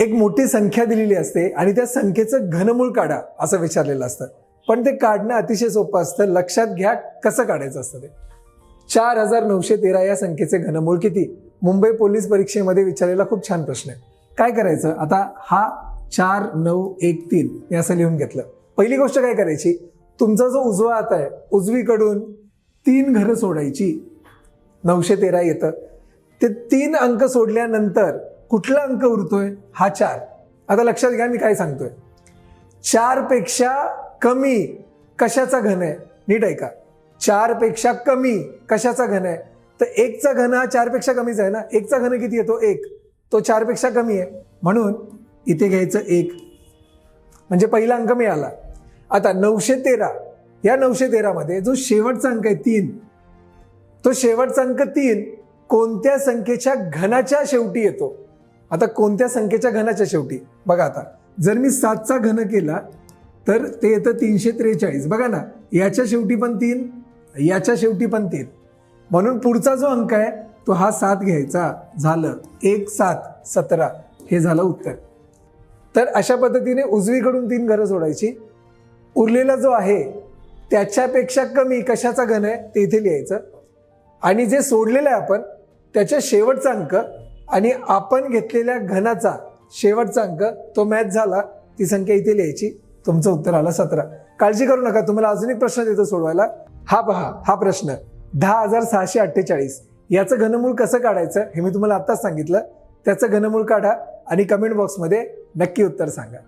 एक मोठी संख्या दिलेली असते आणि त्या संख्येचं घनमूळ काढा असं विचारलेलं असतं. पण ते काढणं अतिशय सोपं असतं. लक्षात घ्या कसं काढायचं असतं ते. 4913 या संख्येचे घनमूळ किती? मुंबई पोलीस परीक्षेमध्ये विचारलेला खूप छान प्रश्न आहे. काय करायचं आता? हा 4913 हे असं लिहून घेतलं. पहिली गोष्ट काय करायची, तुमचा जो उजवा हात आहे उजवीकडून 3 घरं सोडायची. 913 येतं. ते 3 अंक सोडल्यानंतर कुठला अंक उरतोय? हा 4. आता लक्षात घ्या मी काय सांगतोय. 4 पेक्षा कमी कशाचा घन आहे? नीट ऐका. 4 पेक्षा कमी कशाचा घन आहे? तर 1 चा घन हा 4 पेक्षा कमीच आहे ना. 1 चा घन किती येतो? 1. तो 4 पेक्षा कमी आहे म्हणून इथे घ्यायचं 1. म्हणजे पहिला अंक मिळाला. आता 913 या 913 मध्ये जो शेवटचा अंक आहे 3, तो शेवटचा अंक 3 कोणत्या संख्येच्या घनाच्या शेवटी येतो? आता कोणत्या संख्येच्या घनाच्या शेवटी? बघा आता जर मी 7 चा घन केला तर ते येतं 343. बघा ना, याच्या शेवटी पण 3, याच्या शेवटी पण 3. म्हणून पुढचा जो अंक आहे तो हा 7 घ्यायचा. झालं 1 7 17. हे झालं उत्तर. तर अशा पद्धतीने उजवीकडून 3 घरं सोडायची. उरलेला जो आहे त्याच्यापेक्षा कमी कशाचा घन आहे ते इथे लिहायचं आणि जे सोडलेलं आहे आपण त्याच्या शेवटचा अंक आणि आपण घेतलेल्या घनाचा शेवटचा अंक तो मॅच झाला. ती संख्या इथे लिहायची. तुमचं उत्तर आलं 17. काळजी करू नका, तुम्हाला अजून एक प्रश्न देतो सोडवायला. हा पहा, हा प्रश्न 10,648 याचं घनमूळ कसं काढायचं हे मी तुम्हाला आत्ताच सांगितलं. त्याचं घनमूळ काढा आणि कमेंट बॉक्समध्ये नक्की उत्तर सांगा.